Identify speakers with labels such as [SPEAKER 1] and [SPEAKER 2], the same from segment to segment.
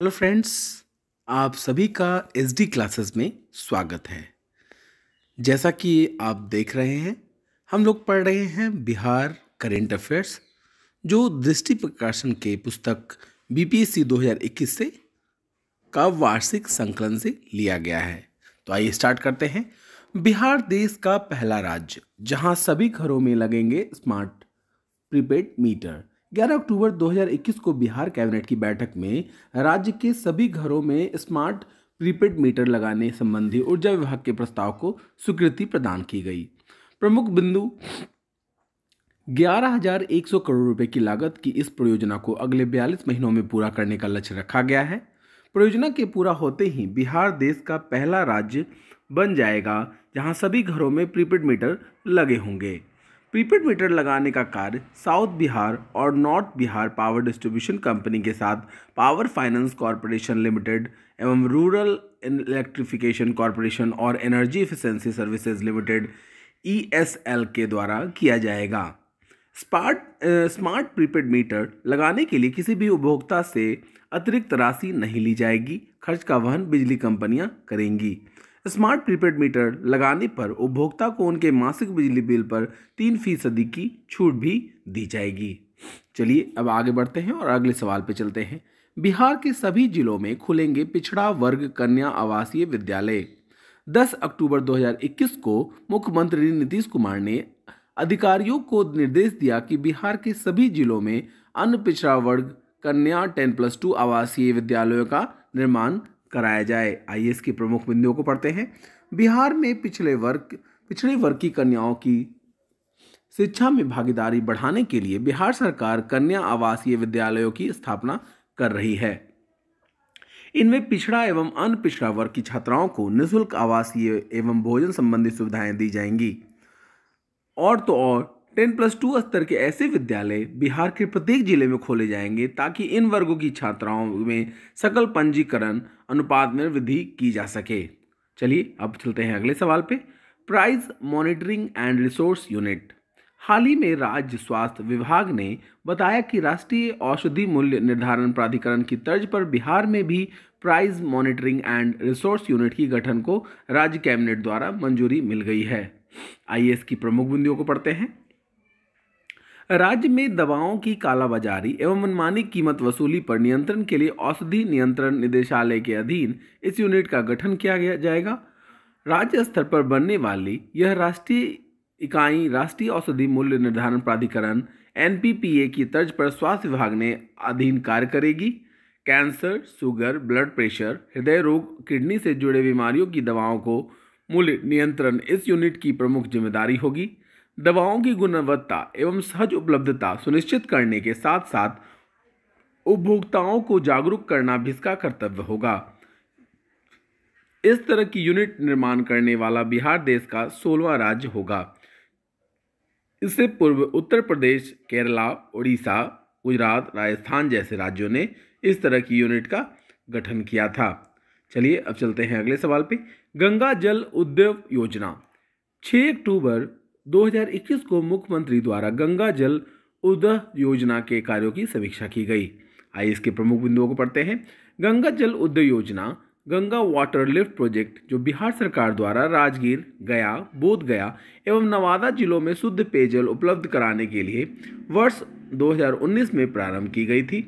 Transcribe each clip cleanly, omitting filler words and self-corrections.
[SPEAKER 1] Hello friends, आप सभी का एसडी क्लासेस में स्वागत है। जैसा कि आप देख रहे हैं, हम लोग पढ़ रहे हैं बिहार करेंट अफेयर्स, जो दृष्टि प्रकाशन के पुस्तक बीपीएससी 2021 से का वार्षिक संकलन से लिया गया है। तो आइए स्टार्ट करते हैं। बिहार देश का पहला राज्य जहां सभी घरों में लगेंगे स्मार्ट प्रीपेड मीटर। 11 अक्टूबर 2021 को बिहार कैबिनेट की बैठक में राज्य के सभी घरों में स्मार्ट प्रीपेड मीटर लगाने संबंधी ऊर्जा विभाग के प्रस्ताव को स्वीकृति प्रदान की गई। प्रमुख बिंदु 11,100 करोड़ रुपए की लागत की इस परियोजना को अगले 42 महीनों में पूरा करने का लक्ष्य रखा गया है। परियोजना के पूरा होते ही बिहार देश का पहला राज्य बन जाएगा जहां सभी घरों में प्रीपेड मीटर लगे होंगे। प्रीपेड मीटर लगाने का कार्य साउथ बिहार और north Bihar power distribution company के साथ पावर फाइनेंस कॉरपोरेशन लिमिटेड एवं रूरल इलेक्ट्रिफिकेशन कॉरपोरेशन और energy efficiency services limited ESL के द्वारा किया जाएगा। स्मार्ट प्रीपेड मीटर लगाने के लिए किसी भी उपभोक्ता से अतिरिक्त राशि नहीं ली जाएगी। खर्च का वहन बिजली कंपनियां करेंगी। स्मार्ट प्रीपेड मीटर लगाने पर उपभोक्ता को उनके मासिक बिजली बिल पर 3% की छूट भी दी जाएगी। चलिए अब आगे बढ़ते हैं और अगले सवाल पे चलते हैं। बिहार के सभी जिलों में खुलेंगे पिछड़ा वर्ग कन्या आवासीय विद्यालय। 10 अक्टूबर 2021 को मुख्यमंत्री नीतीश कुमार ने अधिकारियों को निर्देश दिया कि बिहार के सभी जिलों में अन्य पिछड़ा वर्ग कन्या 10+2 आवासीय विद्यालयों का निर्माण कराया जाए। आइए इसके प्रमुख बिंदुओं को पढ़ते हैं। बिहार में पिछड़े वर्ग की कन्याओं की शिक्षा में भागीदारी बढ़ाने के लिए बिहार सरकार कन्या आवासीय विद्यालयों की स्थापना कर रही है। इनमें पिछड़ा एवं अन्य पिछड़ा वर्ग की छात्राओं को निःशुल्क आवासीय एवं भोजन संबंधी सुविधाएं दी जाएंगी। और तो और 10+2 स्तर के ऐसे विद्यालय बिहार के प्रत्येक जिले में खोले जाएंगे ताकि इन वर्गों की छात्राओं में सकल पंजीकरण अनुपात में वृद्धि की जा सके। चलिए अब चलते हैं अगले सवाल पे। Price monitoring and resource unit. हाल ही में राज्य स्वास्थ्य विभाग ने बताया कि राष्ट्रीय औषधि मूल्य निर्धारण प्राधिकरण की तर्ज पर बिहार में भी price monitoring and resource unit की गठन को राज्य कैबिनेट द्वारा मंजूरी मिल गई है। आइए इसकी प्रमुख बिंदुओं को पढ़ते हैं। राज्य में दवाओं की कालाबाजारी एवं मनमानी कीमत वसूली पर नियंत्रण के लिए औषधि नियंत्रण निदेशालय के अधीन इस यूनिट का गठन किया जाएगा। राज्य स्तर पर बनने वाली यह राष्ट्रीय इकाई राष्ट्रीय औषधि मूल्य निर्धारण प्राधिकरण एनपीपीए की तर्ज पर स्वास्थ्य विभाग ने अधीन कार्य करेगी। कैंसर, शुगर, ब्लड प्रेशर, हृदय रोग, किडनी से जुड़े बीमारियों की दवाओं को मूल्य नियंत्रण इस यूनिट की प्रमुख जिम्मेदारी होगी। दवाओं की गुणवत्ता एवं सहज उपलब्धता सुनिश्चित करने के साथ साथ उपभोक्ताओं को जागरूक करना भी इसका कर्तव्य होगा। इस तरह की यूनिट निर्माण करने वाला बिहार देश का 16वां राज्य होगा। इससे पूर्व उत्तर प्रदेश, केरला, उड़ीसा, गुजरात, राजस्थान जैसे राज्यों ने इस तरह की यूनिट का गठन किया था। चलिए अब चलते हैं अगले सवाल पे। गंगा जल उद्योग योजना। 6 अक्टूबर 2021 को मुख्यमंत्री द्वारा गंगा जल उद्योग योजना के कार्यों की समीक्षा की गई। आइए इसके प्रमुख बिंदुओं को पढ़ते हैं। गंगा जल उद्योग योजना गंगा वाटर लिफ्ट प्रोजेक्ट जो बिहार सरकार द्वारा राजगीर, गया, बोध गया एवं नवादा जिलों में शुद्ध पेयजल उपलब्ध कराने के लिए वर्ष 2019 में प्रारंभ की गई थी।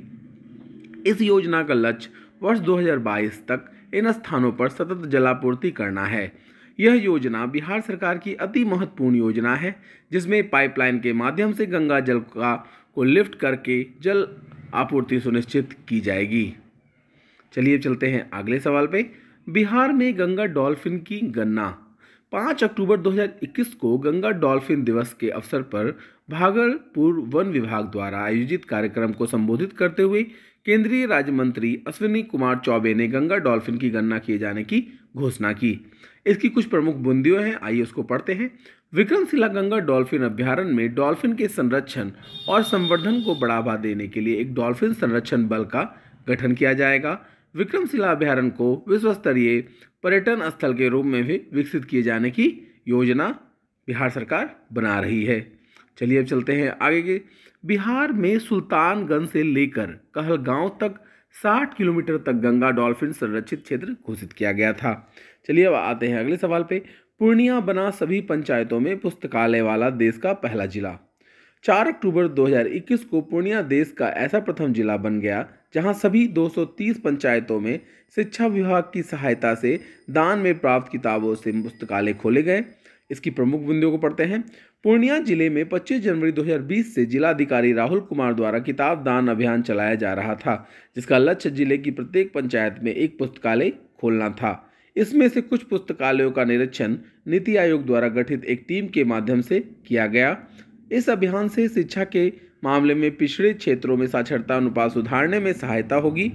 [SPEAKER 1] इस योजना का लक्ष्य वर्ष 2022 तक इन स्थानों पर सतत जलापूर्ति करना है। यह योजना बिहार सरकार की अति महत्वपूर्ण योजना है, जिसमें पाइपलाइन के माध्यम से गंगा जल को लिफ्ट करके जल आपूर्ति सुनिश्चित की जाएगी। चलिए चलते हैं अगले सवाल पे। बिहार में गंगा डॉल्फिन की गणना। 5 अक्टूबर 2021 को गंगा डॉल्फिन दिवस के अवसर पर भागलपुर वन विभाग द्वारा आयोजित कार्यक्रम को संबोधित करते हुए केंद्रीय राज्य मंत्री अश्विनी कुमार चौबे ने गंगा डॉल्फिन की गणना किए जाने की घोषणा की। इसकी कुछ प्रमुख बिंदुएं हैं, आइए उसको पढ़ते हैं। विक्रमशिला गंगा डॉल्फिन अभ्यारण्य में डॉल्फिन के संरक्षण और संवर्धन को बढ़ावा देने के लिए एक डॉल्फिन संरक्षण बल का गठन किया जाएगा। विक्रमशिला अभ्यारण्य को विश्व स्तरीय पर्यटन स्थल के रूप में भी विकसित किए जाने की योजना बिहार सरकार बना रही है। चलिए अब चलते हैं आगे के। बिहार में सुल्तानगंज से लेकर कहलगांव तक 60 किलोमीटर तक गंगा डॉल्फिन संरक्षित क्षेत्र घोषित किया गया था। चलिए अब आते हैं अगले सवाल पे। पूर्णिया बना सभी पंचायतों में पुस्तकालय वाला देश का पहला जिला। 4 अक्टूबर 2021 को पूर्णिया देश का ऐसा प्रथम जिला बन गया जहां सभी 230 पंचायतों में शिक्षा विभाग की सहायता से दान में प्राप्त किताबों से पुस्तकालय खोले गए। इसकी प्रमुख बिंदुओं को पढ़ते हैं। पूर्णिया जिले में 25 जनवरी 2020 से जिलाधिकारी राहुल कुमार द्वारा किताब दान अभियान चलाया जा रहा था, जिसका लक्ष्य जिले की प्रत्येक पंचायत में एक पुस्तकालय खोलना था। इसमें से कुछ पुस्तकालयों का निरीक्षण नीति आयोग द्वारा गठित एक टीम के माध्यम से किया गया। इस अभियान से शिक्षा के मामले में पिछड़े क्षेत्रों में साक्षरता अनुपात सुधारने में सहायता होगी।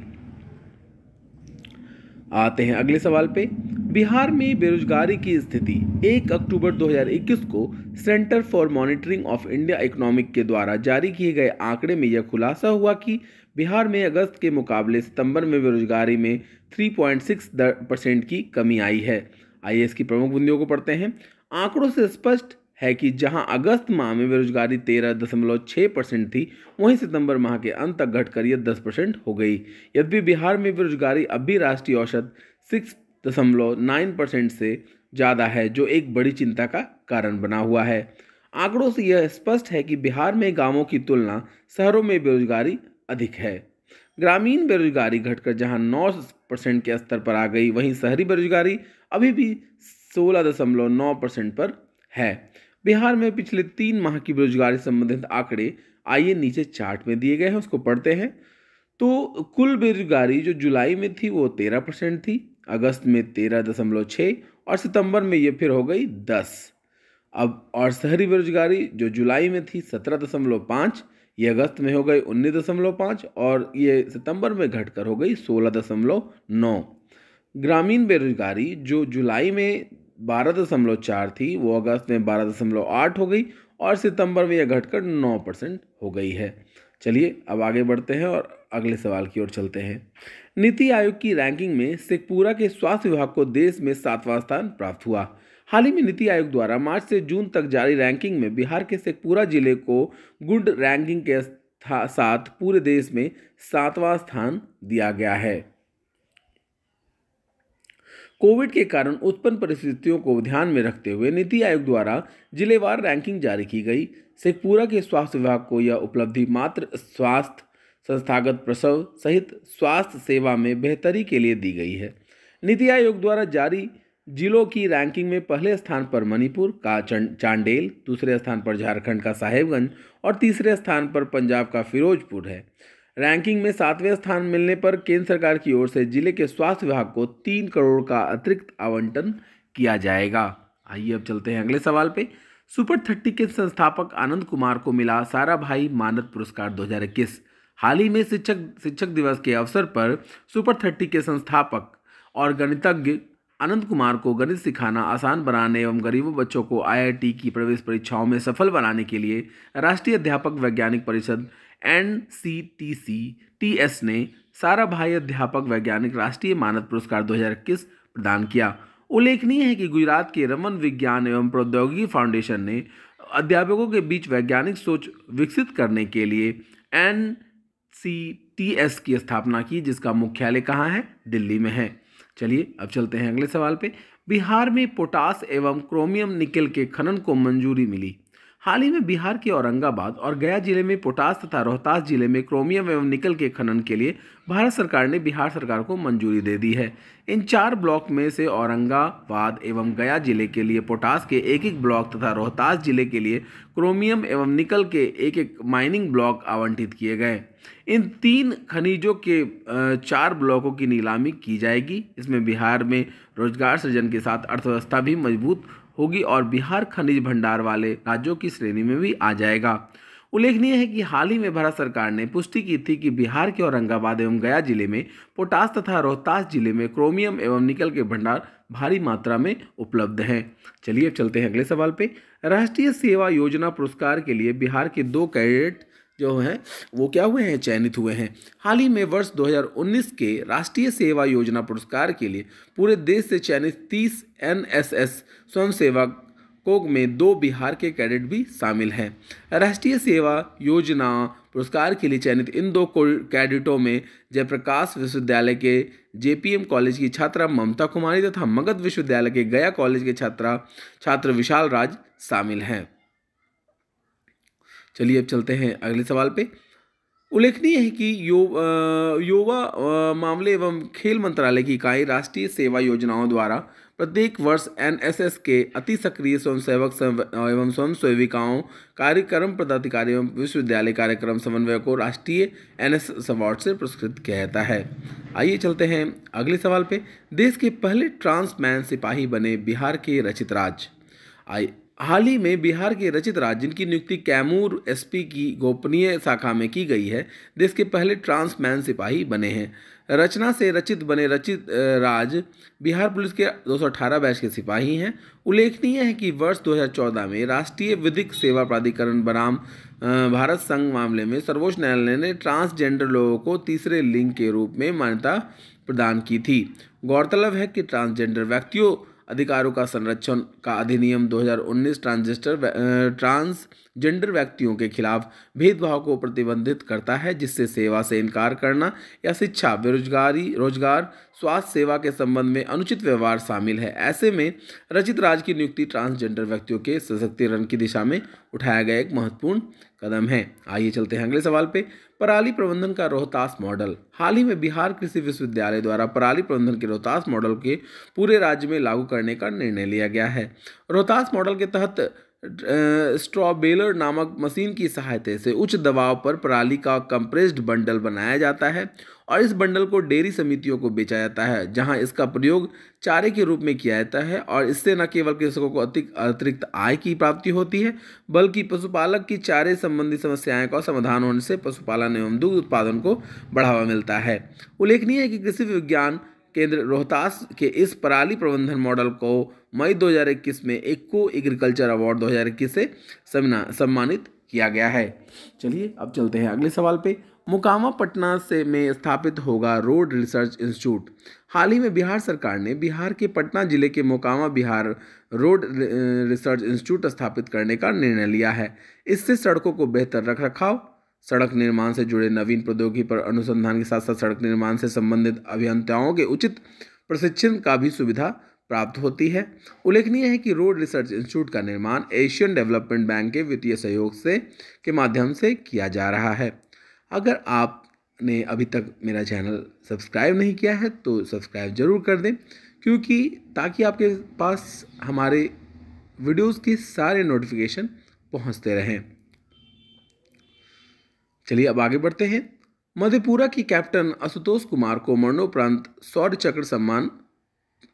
[SPEAKER 1] आते हैं अगले सवाल पे। बिहार में बेरोजगारी की स्थिति। 1 अक्टूबर 2021 को centre for monitoring of India economic के द्वारा जारी किए गए आंकड़े में यह खुलासा हुआ कि बिहार में अगस्त के मुकाबले सितंबर में बेरोजगारी में 3.6% की कमी आई है। आइए इसकी प्रमुख बिंदुओं को पढ़ते हैं। आंकड़ों से स्पष्ट है कि जहां अगस्त माह में बेरोजगारी 13.6% थी, वहीं सितंबर माह के अंत तक घटकर यह 10% हो गई। यद्यपि बिहार में बेरोजगारी अब भी राष्ट्रीय औसत 6.9% से ज़्यादा है, जो एक बड़ी चिंता का कारण बना हुआ है। आंकड़ों से यह स्पष्ट है कि बिहार में गांवों की तुलना शहरों में बेरोजगारी अधिक है। ग्रामीण बेरोजगारी घटकर जहां 9% के स्तर पर आ गई, वहीं शहरी बेरोजगारी अभी भी 16.9% पर है। बिहार में पिछले 3 माह की बेरोजगारी संबंधित आंकड़े आइए नीचे चार्ट में दिए गए हैं, उसको पढ़ते हैं। तो कुल बेरोजगारी जो जुलाई में थी वो 13% थी, अगस्त में 13.6 और सितंबर में ये फिर हो गई 10। अब और शहरी बेरोजगारी जो जुलाई में थी 17.5, ये अगस्त में हो गई 19.5 और ये सितंबर में घटकर हो गई 16.9। ग्रामीण बेरोजगारी जो जुलाई में 12.4 थी, वो अगस्त में 12.8 हो गई और सितंबर में यह घटकर 9% हो गई है। चलिए अब आगे बढ़ते हैं और अगले सवाल की ओर चलते हैं। नीति आयोग की रैंकिंग में शेखपुरा के स्वास्थ्य विभाग को देश में 7वां स्थान प्राप्त हुआ। हाल ही में नीति आयोग द्वारा मार्च से जून तक जारी रैंकिंग में बिहार के शेखपुरा जिले को गुड रैंकिंग के साथ पूरे देश में 7वां स्थान दिया गया है। कोविड के कारण उत्पन्न परिस्थितियों को ध्यान में रखते हुए नीति आयोग द्वारा जिलेवार रैंकिंग जारी की गई। शेखपुरा के स्वास्थ्य विभाग को यह उपलब्धि मात्र स्वास्थ्य, संस्थागत प्रसव सहित स्वास्थ्य सेवा में बेहतरी के लिए दी गई है। नीति आयोग द्वारा जारी जिलों की रैंकिंग में पहले स्थान पर मणिपुर का चांडेल, दूसरे स्थान पर झारखंड का साहेबगंज और तीसरे स्थान पर पंजाब का फिरोजपुर है। रैंकिंग में 7वें स्थान मिलने पर केंद्र सरकार की ओर से जिले के स्वास्थ्य विभाग को 3 करोड़ का अतिरिक्त आवंटन किया जाएगा। आइए अब चलते हैं अगले सवाल पे। सुपर 30 के संस्थापक आनंद कुमार को मिला साराभाई मानद पुरस्कार 2021। हाल ही में शिक्षक दिवस के अवसर पर सुपर 30 के संस्थापक और गणितज्ञ आनंद कुमार को गणित सिखाना आसान बनाने एवं गरीबों बच्चों को IIT की प्रवेश परीक्षाओं में सफल बनाने के लिए राष्ट्रीय अध्यापक वैज्ञानिक परिषद NCTC-TS ने साराभाई अध्यापक वैज्ञानिक राष्ट्रीय मानद पुरस्कार 2021 प्रदान किया। उल्लेखनीय है कि गुजरात के रमन विज्ञान एवं प्रौद्योगिकी फाउंडेशन ने अध्यापकों के बीच वैज्ञानिक सोच विकसित करने के लिए NCTS की स्थापना की, जिसका मुख्यालय कहाँ है? दिल्ली में है। चलिए अब चलते हैं अगले सवाल पे। बिहार में पोटास एवं क्रोमियम निकल के खनन को मंजूरी मिली। हाल ही में बिहार के औरंगाबाद और गया जिले में पोटास तथा रोहतास जिले में क्रोमियम एवं निकल के खनन के लिए भारत सरकार ने बिहार सरकार को मंजूरी दे दी है। इन 4 ब्लॉक में से औरंगाबाद एवं गया जिले के लिए पोटास के 1-1 ब्लॉक तथा रोहतास जिले के लिए क्रोमियम एवं निकल के 1-1 माइनिंग ब्लॉक आवंटित किए गए। इन 3 खनिजों के 4 ब्लॉकों की नीलामी की जाएगी। इसमें बिहार में रोजगार सृजन के साथ अर्थव्यवस्था भी मजबूत होगी और बिहार खनिज भंडार वाले राज्यों की श्रेणी में भी आ जाएगा। उल्लेखनीय है कि हाल ही में भारत सरकार ने पुष्टि की थी कि बिहार के औरंगाबाद एवं गया जिले में पोटास तथा रोहतास जिले में क्रोमियम एवं निकल के भंडार भारी मात्रा में उपलब्ध हैं। चलिए अब चलते हैं अगले सवाल पे। राष्ट्रीय सेवा योजना पुरस्कार के लिए बिहार के 2 कैडेट जो हैं वो क्या हुए हैं? चयनित हुए हैं। हाल ही में वर्ष 2019 के राष्ट्रीय सेवा योजना पुरस्कार के लिए पूरे देश से चयनित 30 NSS स्वयंसेवकों में 2 बिहार के कैडेट भी शामिल हैं। राष्ट्रीय सेवा योजना पुरस्कार के लिए चयनित इन 2 कैडेटों में जयप्रकाश विश्वविद्यालय के जेपीएम कॉलेज की छात्रा ममता कुमारी तथा मगध विश्वविद्यालय के गया कॉलेज के छात्र विशाल राज शामिल हैं। चलिए अब चलते हैं अगले सवाल पे। उल्लेखनीय है कि युवा मामले एवं खेल मंत्रालय की इकाई राष्ट्रीय सेवा योजनाओं द्वारा प्रत्येक वर्ष एनएसएस के अति सक्रिय स्वयंसेवक एवं स्वयंसेविकाओं, कार्यक्रम पदाधिकारियों एवं विश्वविद्यालय कार्यक्रम समन्वयकों को राष्ट्रीय एनएसएस अवार्ड से पुरस्कृत किया जाता है। आइए चलते हैं अगले सवाल पे। देश के पहले ट्रांसमैन सिपाही बने बिहार के रचित राज। हाल ही में बिहार के रचित राज, जिनकी नियुक्ति कैमूर एसपी की गोपनीय शाखा में की गई है, देश के पहले ट्रांसमैन सिपाही बने हैं। रचना से रचित बने रचित राज बिहार पुलिस के 218 बैच के सिपाही हैं। उल्लेखनीय है कि वर्ष 2014 में राष्ट्रीय विधिक सेवा प्राधिकरण बनाम भारत संघ मामले में सर्वोच्च न्यायालय ने ट्रांसजेंडर लोगों को तीसरे लिंग के रूप में मान्यता प्रदान की थी। गौरतलब है कि ट्रांसजेंडर व्यक्तियों अधिकारों का संरक्षण का अधिनियम 2019 ट्रांसजेंडर व्यक्तियों के खिलाफ भेदभाव को प्रतिबंधित करता है, जिससे सेवा से इनकार करना या शिक्षा, रोजगार, स्वास्थ्य सेवा के संबंध में अनुचित व्यवहार शामिल है। ऐसे में रचित राज की नियुक्ति ट्रांसजेंडर व्यक्तियों के सशक्तिकरण की दिशा में उठाया गया एक महत्वपूर्ण कदम है। आइए चलते हैं अगले सवाल पे। पराली प्रबंधन का रोहतास मॉडल। हाल ही में बिहार कृषि विश्वविद्यालय द्वारा पराली प्रबंधन के रोहतास मॉडल के पूरे राज्य में लागू करने का निर्णय लिया गया है। रोहतास मॉडल के तहत स्ट्रॉ बेलर नामक मशीन की सहायता से उच्च दबाव पर पराली का कंप्रेस्ड बंडल बनाया जाता है और इस बंडल को डेयरी समितियों को बेचा जाता है, जहां इसका प्रयोग चारे के रूप में किया जाता है और इससे न केवल कृषकों को अतिरिक्त आय की प्राप्ति होती है, बल्कि पशुपालक की चारे संबंधी समस्याएं का समाधान होने से पशुपालन एवं दुग्ध उत्पादन को बढ़ावा मिलता है। उल्लेखनीय है कि कृषि विज्ञान केंद्र रोहतास के इस पराली प्रबंधन मॉडल को मई 2021 में इक्को एग्रीकल्चर अवार्ड 2021 से सम्मानित किया गया है। चलिए अब चलते हैं अगले सवाल पे। मोकामा पटना से में स्थापित होगा रोड रिसर्च इंस्टीट्यूट। हाल ही में बिहार सरकार ने बिहार के पटना जिले के Mokama Bihar road research institute स्थापित करने का निर्णय लिया है। इससे सड़कों को बेहतर रखरखाव, सड़क निर्माण से जुड़े नवीन प्रौद्योगिकी पर अनुसंधान के साथ साथ सड़क निर्माण से संबंधित अभियंताओं के उचित प्रशिक्षण का भी सुविधा प्राप्त होती है। उल्लेखनीय है कि रोड रिसर्च इंस्टीट्यूट का निर्माण एशियन डेवलपमेंट बैंक के वित्तीय सहयोग के माध्यम से किया जा रहा है। अगर आपने अभी तक मेरा चैनल सब्सक्राइब नहीं किया है तो सब्सक्राइब जरूर कर दें, क्योंकि ताकि आपके पास हमारे वीडियोस के सारे नोटिफिकेशन पहुंचते रहें। चलिए अब आगे बढ़ते हैं। मधेपुरा की कैप्टन आशुतोष कुमार को मरणोपरांत शौर्य चक्र सम्मान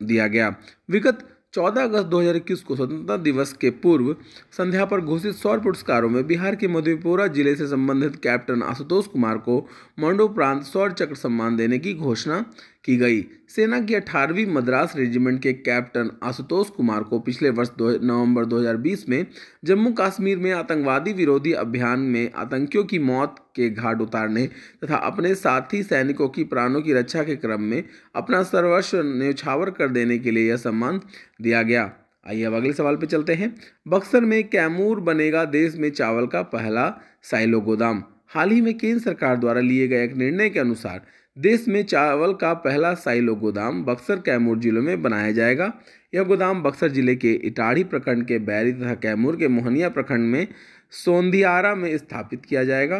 [SPEAKER 1] दिया गया। विगत 14 अगस्त 2021 को स्वतंत्रता दिवस के पूर्व संध्या पर घोषित शौर्य पुरस्कारों में बिहार के मधेपुरा जिले से संबंधित कैप्टन आशुतोष कुमार को मरणोपरांत शौर्य चक्र सम्मान देने की घोषणा की गई। सेना की 18वीं मद्रास रेजिमेंट के कैप्टन आशुतोष कुमार को पिछले वर्ष नवंबर 2020 में जम्मू कश्मीर में आतंकवादी विरोधी अभियान में आतंकियों की मौत के घाट उतारने तथा अपने साथी सैनिकों की प्राणों की रक्षा के क्रम में अपना सर्वस्व न्यौछावर कर देने के लिए यह सम्मान दिया गया। आइए अब अगले सवाल पर चलते हैं। बक्सर में कैमूर बनेगा देश में चावल का पहला साइलो गोदाम। हाल ही में केंद्र सरकार द्वारा लिए गए एक निर्णय के अनुसार देश में चावल का पहला साइलो गोदाम बक्सर कैमूर जिलों में बनाया जाएगा। यह गोदाम बक्सर जिले के इटाढ़ी प्रखंड के बैरी तथा कैमूर के मोहनिया प्रखंड में सोंधियारा में स्थापित किया जाएगा।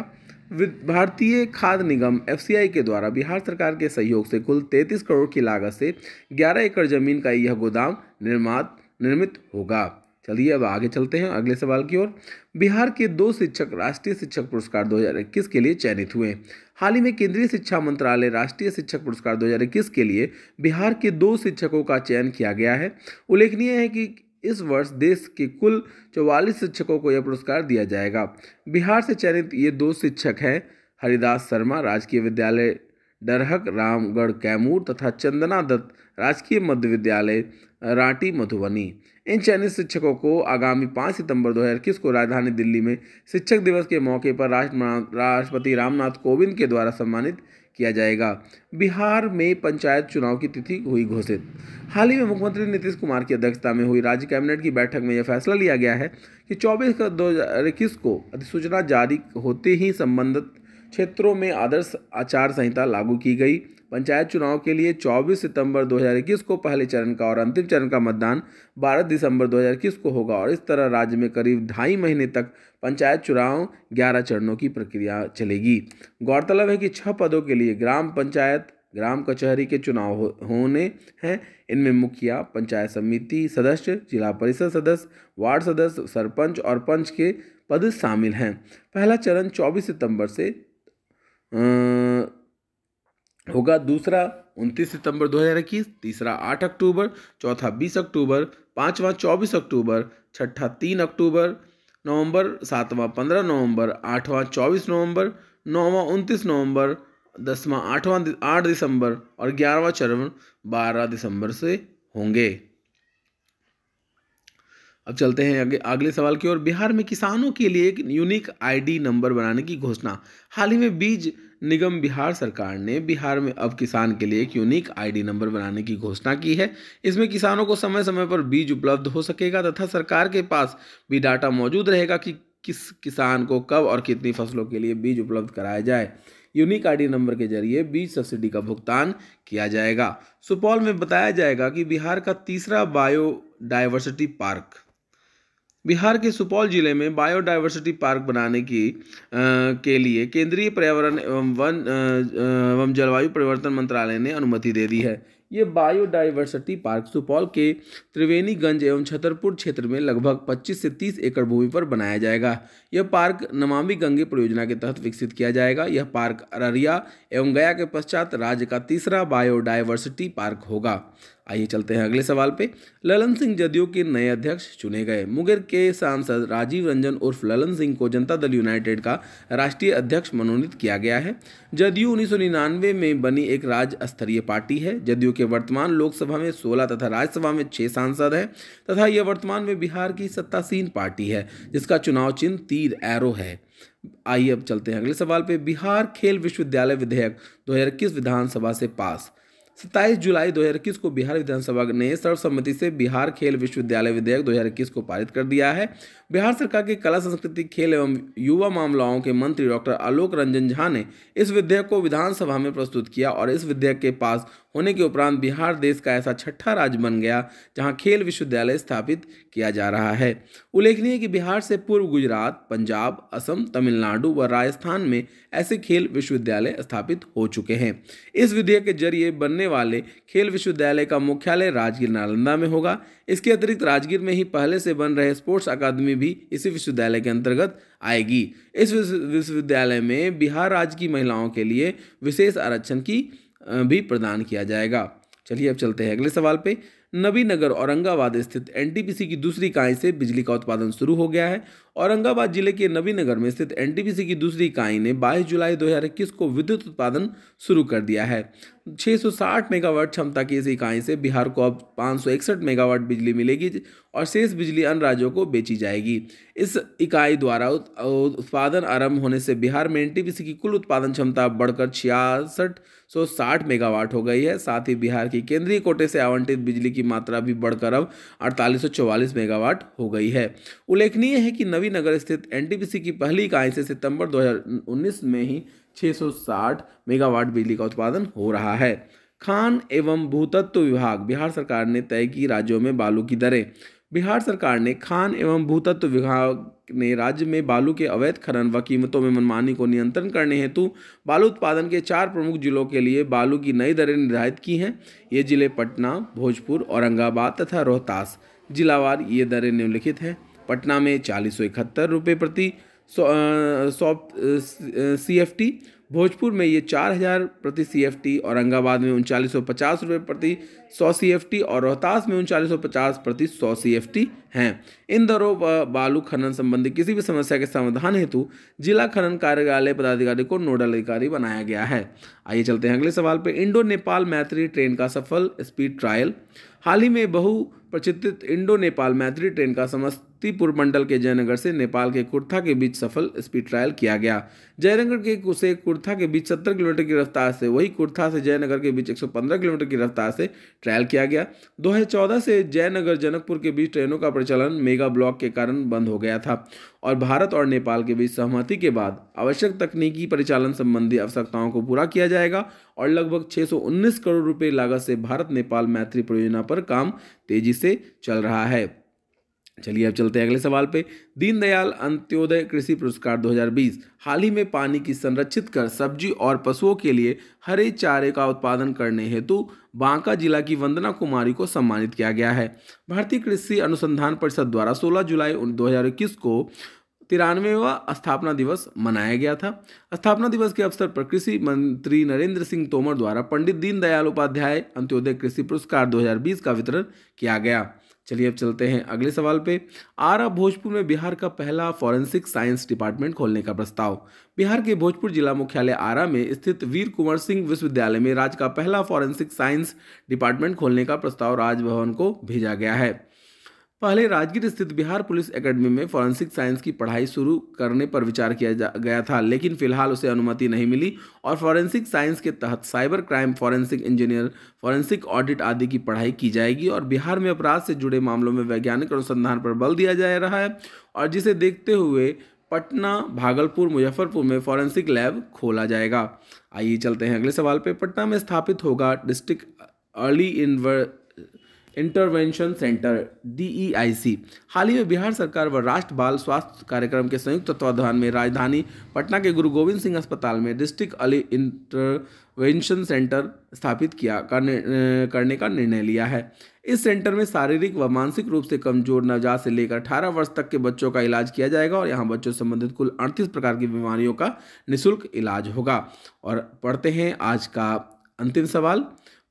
[SPEAKER 1] भारतीय खाद्य निगम एफसीआई के द्वारा बिहार सरकार के सहयोग से कुल 33 करोड़ की लागत से 11 एकड़ जमीन का यह गोदाम निर्मित होगा। चलिए अब आगे चलते हैं अगले सवाल की ओर। बिहार के 2 शिक्षक राष्ट्रीय शिक्षक पुरस्कार 2021 के लिए चयनित हुए। हाल ही में केंद्रीय शिक्षा मंत्रालय राष्ट्रीय शिक्षक पुरस्कार 2021 के लिए बिहार के 2 शिक्षकों का चयन किया गया है। उल्लेखनीय है कि इस वर्ष देश के कुल 44 शिक्षकों को यह पुरस्कार दिया जाएगा। बिहार से चयनित ये 2 शिक्षक हैं हरिदास शर्मा राजकीय विद्यालय डरहक रामगढ़ कैमूर तथा चंदना दत्त राजकीय मध्य विद्यालय रांटी मधुबनी। इन चयनित शिक्षकों को आगामी 5 सितंबर 2021 को राजधानी दिल्ली में शिक्षक दिवस के मौके पर राष्ट्रपति रामनाथ कोविंद के द्वारा सम्मानित किया जाएगा। बिहार में पंचायत चुनाव की तिथि हुई घोषित। हाल ही में मुख्यमंत्री नीतीश कुमार की अध्यक्षता में हुई राज्य कैबिनेट की बैठक में यह फैसला लिया गया है कि 24/2021 को अधिसूचना जारी होते ही संबंधित क्षेत्रों में आदर्श आचार संहिता लागू की गई। पंचायत चुनाव के लिए 24 सितंबर 2021 को पहले चरण का और अंतिम चरण का मतदान 12 दिसंबर 2021 को होगा और इस तरह राज्य में करीब 2.5 महीने तक पंचायत चुनाव 11 चरणों की प्रक्रिया चलेगी। गौरतलब है कि 6 पदों के लिए ग्राम पंचायत, ग्राम कचहरी के चुनाव होने हैं। इनमें मुखिया, पंचायत समिति सदस्य, जिला परिषद सदस्य, वार्ड सदस्य, सरपंच और पंच के पद शामिल हैं। पहला चरण 24 सितंबर से होगा, दूसरा 29 सितंबर 2021, तीसरा 8 अक्टूबर, चौथा 20 अक्टूबर, पांचवा 24 अक्टूबर, छठा 3 अक्टूबर नवंबर, सातवां 15 नवंबर, आठवां 24 नवंबर, नौवां 29 नवंबर, 10वां 8 दिसंबर और 11वां चरण 12 दिसंबर से होंगे। अब चलते हैं अगले सवाल की ओर। बिहार में किसानों के लिए एक यूनिक आईडी नंबर बनाने की घोषणा। हाल ही में बीज निगम बिहार सरकार ने बिहार में अब किसान के लिए एक यूनिक आईडी नंबर बनाने की घोषणा की है। इसमें किसानों को समय समय पर बीज उपलब्ध हो सकेगा तथा सरकार के पास भी डाटा मौजूद रहेगा कि किस किसान को कब और कितनी फसलों के लिए बीज उपलब्ध कराया जाए। यूनिक आईडी नंबर के जरिए बीज सब्सिडी का भुगतान किया जाएगा। सुपौल में बताया जाएगा कि बिहार का तीसरा बायोडायवर्सिटी पार्क। बिहार के सुपौल जिले में बायोडायवर्सिटी पार्क बनाने के लिए केंद्रीय पर्यावरण एवं जलवायु परिवर्तन मंत्रालय ने अनुमति दे दी है। ये बायोडायवर्सिटी पार्क सुपौल के त्रिवेणीगंज एवं छतरपुर क्षेत्र में लगभग 25 से 30 एकड़ भूमि पर बनाया जाएगा। यह पार्क नमामि गंगे परियोजना के तहत विकसित किया जाएगा। यह पार्क अररिया एवं गया के पश्चात राज्य का तीसरा बायोडायवर्सिटी पार्क होगा। आइए चलते हैं अगले सवाल पे। ललन सिंह जदयू के नए अध्यक्ष चुने गए। मुंगेर के सांसद राजीव रंजन उर्फ ललन सिंह को जनता दल यूनाइटेड का राष्ट्रीय अध्यक्ष मनोनीत किया गया है। जदयू 1999 में बनी एक राज्य स्तरीय पार्टी है। जदयू के वर्तमान लोकसभा में 16 तथा राज्यसभा में 6 सांसद हैं तथा यह वर्तमान में बिहार की सत्तासीन पार्टी है जिसका चुनाव चिन्ह तीर एरो है। आइए अब चलते हैं अगले सवाल पे। बिहार खेल विश्वविद्यालय विधेयक 2021 विधानसभा से पास। 27 जुलाई 2021 को बिहार विधानसभा ने सर्वसम्मति से बिहार खेल विश्वविद्यालय विधेयक 2021 को पारित कर दिया है। बिहार सरकार के कला संस्कृति खेल एवं युवा मामलाओं के मंत्री डॉक्टर आलोक रंजन झा ने इस विधेयक को विधानसभा में प्रस्तुत किया और इस विधेयक के पास होने के उपरांत बिहार देश का ऐसा छठा राज्य बन गया जहां खेल विश्वविद्यालय स्थापित किया जा रहा है। उल्लेखनीय है कि बिहार से पूर्व गुजरात, पंजाब, असम, तमिलनाडु व राजस्थान में ऐसे खेल विश्वविद्यालय स्थापित हो चुके हैं। इस विधेयक के जरिए बनने वाले खेल विश्वविद्यालय का मुख्यालय राजगीर नालंदा में होगा। इसके अतिरिक्त राजगीर में ही पहले से बन रहे स्पोर्ट्स अकादमी भी इसी विश्वविद्यालय के अंतर्गत आएगी। इस विश्वविद्यालय में बिहार राज्य की महिलाओं के लिए विशेष आरक्षण की भी प्रदान किया जाएगा। चलिए अब चलते हैं अगले सवाल पे। नबीनगर औरंगाबाद स्थित एनटीपीसी की दूसरी इकाई से बिजली का उत्पादन शुरू हो गया है। औरंगाबाद जिले के नबीनगर में स्थित एनटीपीसी की दूसरी इकाई ने 22 जुलाई 2021 को विद्युत उत्पादन शुरू कर दिया है। 660 मेगावाट क्षमता की इस इकाई से बिहार को अब 561 मेगावाट बिजली मिलेगी और शेष बिजली अन्य राज्यों को बेची जाएगी। इस इकाई द्वारा उत्पादन आरंभ होने से बिहार में एनटीपीसी की कुल उत्पादन क्षमता बढ़कर 6660 मेगावाट हो गई है। साथ ही बिहार की केंद्रीय कोटे से आवंटित बिजली की मात्रा भी बढ़कर अब 4844 मेगावाट हो गई है। उल्लेखनीय है कि नवीनगर स्थित एनटीपीसी की पहली इकाई से सितंबर 2019 में ही 660 मेगावाट बिजली का उत्पादन हो रहा है। खान एवं भूतत्व विभाग बिहार सरकार ने तय की राज्यों में बालू की दरें। बिहार सरकार ने खान एवं भूतत्व विभाग ने राज्य में बालू के अवैध खनन व कीमतों में मनमानी को नियंत्रण करने हेतु बालू उत्पादन के 4 प्रमुख जिलों के लिए बालू की नई दरें निर्धारित की हैं। ये जिले पटना, भोजपुर, औरंगाबाद तथा रोहतास। जिलावार ये दरें निम्नलिखित हैं। पटना में 4071 रुपये प्रति 100 CFT, भोजपुर में ये 4000 प्रति CFT, औरंगाबाद में 3950 रुपये प्रति 100 CFT और रोहतास में 3950 प्रति 100 CFT हैं। इन दरों पर बालू खनन संबंधी किसी भी समस्या के समाधान हेतु जिला खनन कार्यालय पदाधिकारी को नोडल अधिकारी बनाया गया है। आइए चलते हैं अगले सवाल पे। इंडो नेपाल मैत्री ट्रेन का सफल स्पीड ट्रायल। हाल ही में
[SPEAKER 2] प्रचित्रित इंडो नेपाल मैत्री ट्रेन का समस्तीपुर मंडल के जयनगर से नेपाल के कुर्था के बीच सफल स्पीड ट्रायल किया गया। जयनगर के से कुर्था के बीच 70 किलोमीटर की रफ्तार से, वही कुर्था से जयनगर के बीच 115 किलोमीटर की रफ्तार से ट्रायल किया गया। 2014 से जयनगर जनकपुर के बीच ट्रेनों का परिचालन मेगा ब्लॉक के कारण बंद हो गया था और भारत और नेपाल के बीच सहमति के बाद आवश्यक तकनीकी परिचालन संबंधी आवश्यकताओं को पूरा किया जाएगा और लगभग 619 करोड़ रुपए लागत से भारत नेपाल मैत्री परियोजना पर काम तेजी से चल रहा है। चलिए अब चलते हैं अगले सवाल पे। दीनदयाल अंत्योदय कृषि पुरस्कार 2020 हाल ही में पानी की संरक्षित कर सब्जी और पशुओं के लिए हरे चारे का उत्पादन करने हेतु बांका जिला की वंदना कुमारी को सम्मानित किया गया है। भारतीय कृषि अनुसंधान परिषद द्वारा 16 जुलाई 2021 को 93वां स्थापना दिवस मनाया गया था। स्थापना दिवस के अवसर पर कृषि मंत्री नरेंद्र सिंह तोमर द्वारा पंडित दीनदयाल उपाध्याय अंत्योदय कृषि पुरस्कार 2020 का वितरण किया गया। चलिए अब चलते हैं अगले सवाल पे। आरा भोजपुर में बिहार का पहला फॉरेंसिक साइंस डिपार्टमेंट खोलने का प्रस्ताव। बिहार के भोजपुर जिला मुख्यालय आरा में स्थित वीर कुंवर सिंह विश्वविद्यालय में राज्य का पहला फॉरेंसिक साइंस डिपार्टमेंट खोलने का प्रस्ताव राजभवन को भेजा गया है। पहले राजगीर स्थित बिहार पुलिस एकेडमी में फॉरेंसिक साइंस की पढ़ाई शुरू करने पर विचार किया गया था, लेकिन फिलहाल उसे अनुमति नहीं मिली और फॉरेंसिक साइंस के तहत cyber crime, forensic engineer, forensic audit आदि की पढ़ाई की जाएगी और बिहार में अपराध से जुड़े मामलों में वैज्ञानिक अनुसंधान पर बल दिया जा रहा है और जिसे देखते हुए पटना, भागलपुर, मुजफ्फरपुर में फॉरेंसिक लैब खोला जाएगा। आइए चलते हैं अगले सवाल पे। पटना में स्थापित होगा district early intervention centre DEIC। हाल ही में बिहार सरकार व राष्ट्र बाल स्वास्थ्य कार्यक्रम के संयुक्त तत्वाधान में राजधानी पटना के गुरु गोविंद सिंह अस्पताल में डिस्ट्रिक्ट अर्ली इंटरवेंशन सेंटर स्थापित करने का निर्णय लिया है। इस सेंटर में शारीरिक व मानसिक रूप से कमजोर नवजात से लेकर 18 वर्ष तक के बच्चों का इलाज किया जाएगा और यहाँ बच्चों से संबंधित कुल 38 प्रकार की बीमारियों का निःशुल्क इलाज होगा। और पढ़ते हैं आज का अंतिम सवाल।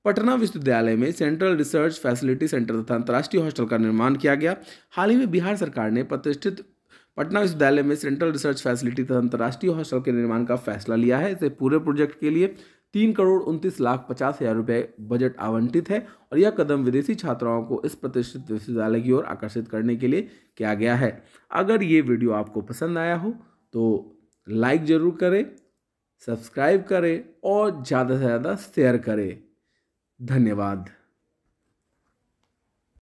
[SPEAKER 2] पटना विश्वविद्यालय में सेंट्रल रिसर्च फैसिलिटी सेंटर तथा अंतर्राष्ट्रीय हॉस्टल का निर्माण किया गया। हाल ही में बिहार सरकार ने प्रतिष्ठित पटना विश्वविद्यालय में सेंट्रल रिसर्च फैसिलिटी तथा अंतर्राष्ट्रीय हॉस्टल के निर्माण का फैसला लिया है। इसे पूरे प्रोजेक्ट के लिए 3,29,50,000 रुपये बजट आवंटित है और यह कदम विदेशी छात्राओं को इस प्रतिष्ठित विश्वविद्यालय की ओर आकर्षित करने के लिए किया गया है। अगर ये वीडियो आपको पसंद आया हो तो लाइक ज़रूर करें, सब्सक्राइब करें और ज़्यादा से ज़्यादा शेयर करें। धन्यवाद।